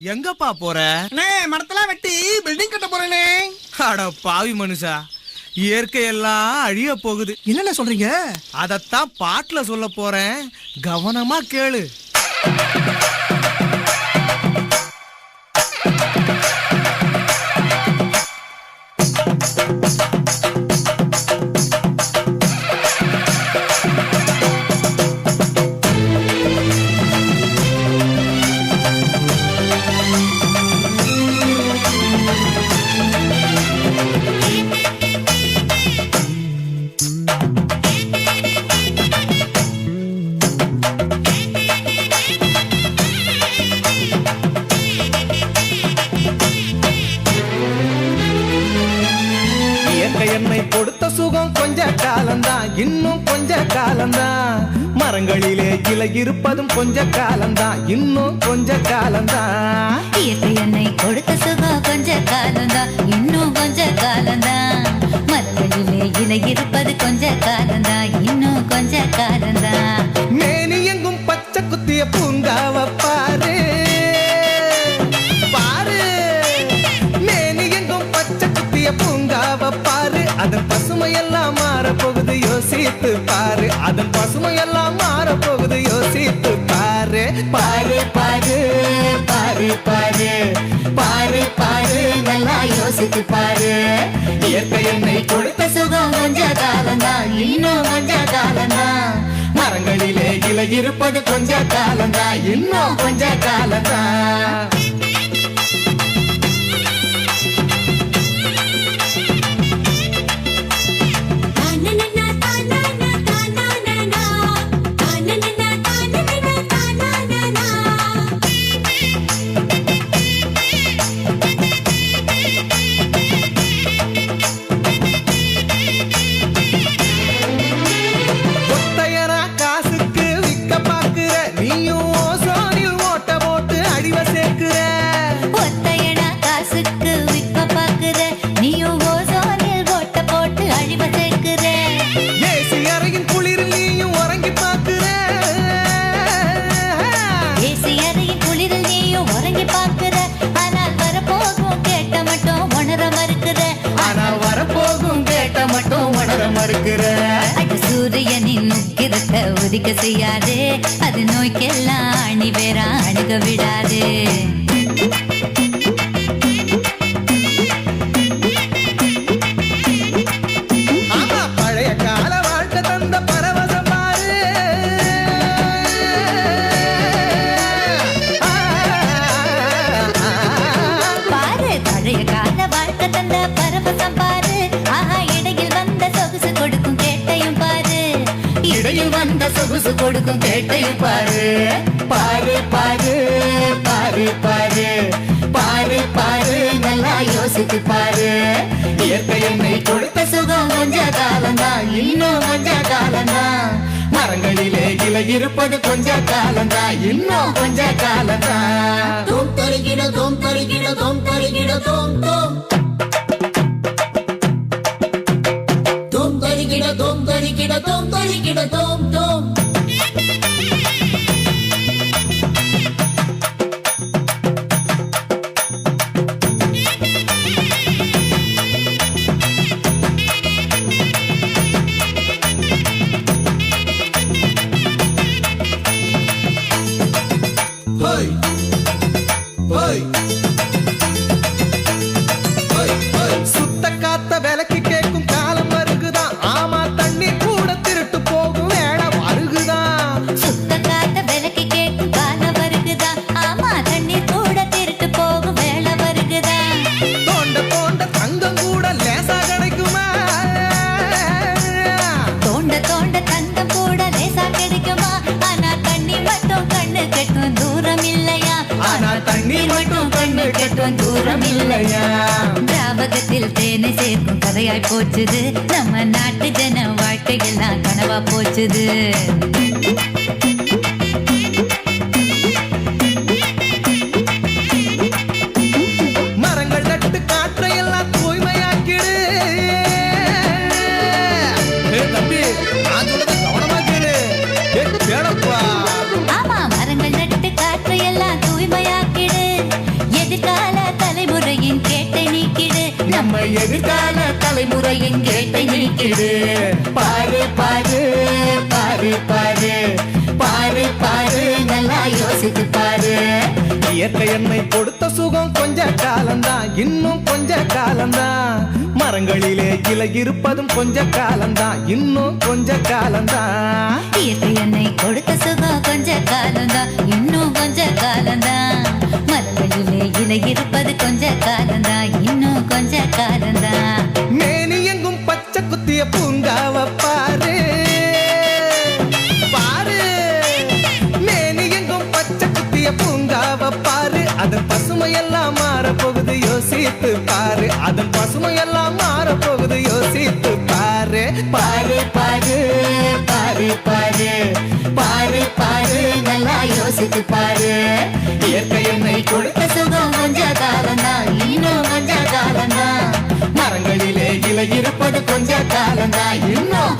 எங்கப்பா போற? மரத்தெல்லாம் வெட்டி பில்டிங் கட்ட போறேனே. அட பாவி மனுஷா, இயற்கை எல்லாம் அழிய போகுது. என்னென்ன சொல்றீங்க? அதத்தான் பாட்டுல சொல்ல போறேன், கவனமா கேளு. என்னை கொடுத்த சுகம் கொஞ்ச காலம்தான், இன்னும் கொஞ்ச காலம்தான். மரங்களிலே கிளை இருப்பதும் கொஞ்ச காலம்தான், இன்னும் கொஞ்ச காலம்தான். இயற்கை என்னை கொடுத்த சுகம் கொஞ்ச காலம்தான், இன்னும் கொஞ்ச காலம்தான். மரங்களிலே இலை இருப்பது கொஞ்ச காலம்தான், இன்னும் கொஞ்ச காலம்தான். மேனி எங்கும் பச்சை குத்திய பூங்காவ பாரு பாரு, மேனி எங்கும் பச்சை குத்திய பூங்காவ பாரு. அதன் பசுமையெல்லாம் மாற போகுது, யோசித்து பாரு. அதன் பசுமையெல்லாம் மாற போகுது, யோசித்து பாரு. பாரு பாரு பாரு பாரு பாரு பாரு, நல்லா யோசித்து பாரு. இயற்கை என்னை கொடுத்த சுகம் கொஞ்ச காலம்தான், இன்னும் கொஞ்ச காலம்தான். மரங்களிலே இலை இருப்பது கொஞ்ச காலம்தான், இன்னும் கொஞ்ச காலம்தான். சூரியனின் முக்கிரத்தை உதிக்க செய்யாது, அது நோய்க்கெல்லாம் அணி வேற அணுக விடாது. பழைய கால வாழ்க்கை தந்த பரவசம் பாரு. பாரு, பழைய கால வாழ்க்கை தந்த பரவசம் பாரு. ஆஹா, இடையில் வந்த சொகுசு கொடுக்கும் கேட்டையும் பாரு. இடையில் வந்த சொகுசு கொடுக்கும் கேட்டையும் பாரு. பாரு பாரு பாரு பாரு பாரு பாரு, நல்லா யோசித்து பாரு. இயற்கை என்னை கொடுத்த சுகம் கொஞ்ச காலம்தான், இன்னும் கொஞ்ச காலம்தான். மரங்களிலே இலை இருப்பது கொஞ்ச காலம்தான், இன்னும் கொஞ்ச காலம்தான். தோம் தருகிட தோம் தருகிட தோம் தருகிட தோம் தோம் தோம் தருகிட தோம் தருகிட தோம் தருகிட தோம் தோம். சுத்த காத்த விலைக்கு கேட்கும் காலம் வருகுதான். ஆமா, தண்ணி கூட திருட்டு போகும் வேலை வருகுதான். சுத்த காத்த விலைக்கு கேட்கும் காலம் வருகுதா. ஆமா, தண்ணீர் கூட திருட்டு போகும் வேலை வருகுதா. தோண்ட தோண்ட தங்கம் கூட லேசா கிடைக்குமா? தோண்ட தோண்ட தங்கம் கூட லேசா கிடைக்குமா? ஆனா தண்ணி மட்டும் கண்ணு கெட்டும் தூரம் இல்லையா? ஆனா தண்ணீர் மட்டும் கண்ணு கெட்டும் தூரம் இல்லையா? திராவகத்தில் தேனை சேர்க்கும் கதையாய் போச்சுது. நம்ம நாட்டு ஜன வாழ்க்கையெல்லாம் கனவா போச்சுது. மரங்கள் நட்டு காற்றையெல்லாம் தூய்மையாக்கிடு. தம்பி, நான் சொல்றத கவனமா கேளு. கேளப்பா. ஆமா, மரங்கள் நட்டு காற்றையெல்லாம் தூய்மையாக்கிடு. நம்ம எதிர்கால தலைமுறையின் கேட்டை நீக்கிடு பாரு பாரு பாரு பாரு பாரு பாரு நல்லா யோசித்து பாரு இயற்கை என்னை கொடுத்த சுகம் கொஞ்ச காலம்தான் இன்னும் கொஞ்ச காலம்தான் மரங்களிலே இலை இருப்பதும் கொஞ்ச காலம்தான் இன்னும் கொஞ்ச காலம்தான் இயற்கை என்னை கொடுத்த சுகம் கொஞ்ச காலம்தான் இன்னும் கொஞ்ச காலம்தான் மரங்களிலே இலை இருப்பது கொஞ்ச காலம்தான் இன்னும் கொஞ்ச காலம்தான் மேனி எங்கும் பச்சை குத்திய பூங்காவ பாரு பாரு மேனி எங்கும் பச்சை குத்திய பூங்காவ பாரு அதன் பசுமையெல்லாம் மாற போகுது யோசித்து பாரு அதன் பசுமையெல்லாம் மாற போகுது யோசித்து பாரு பாரு பாரு பாரு பாரு பாரு பாரு நல்லா யோசித்து பாரு இயற்கை என்னை கொடுத்த சுகம் கொஞ்ச காலம்தான் இன்னும் கொஞ்ச காலம்தான் மரங்களிலே இலை இருப்பது கொஞ்ச காலம்தான் இன்னும்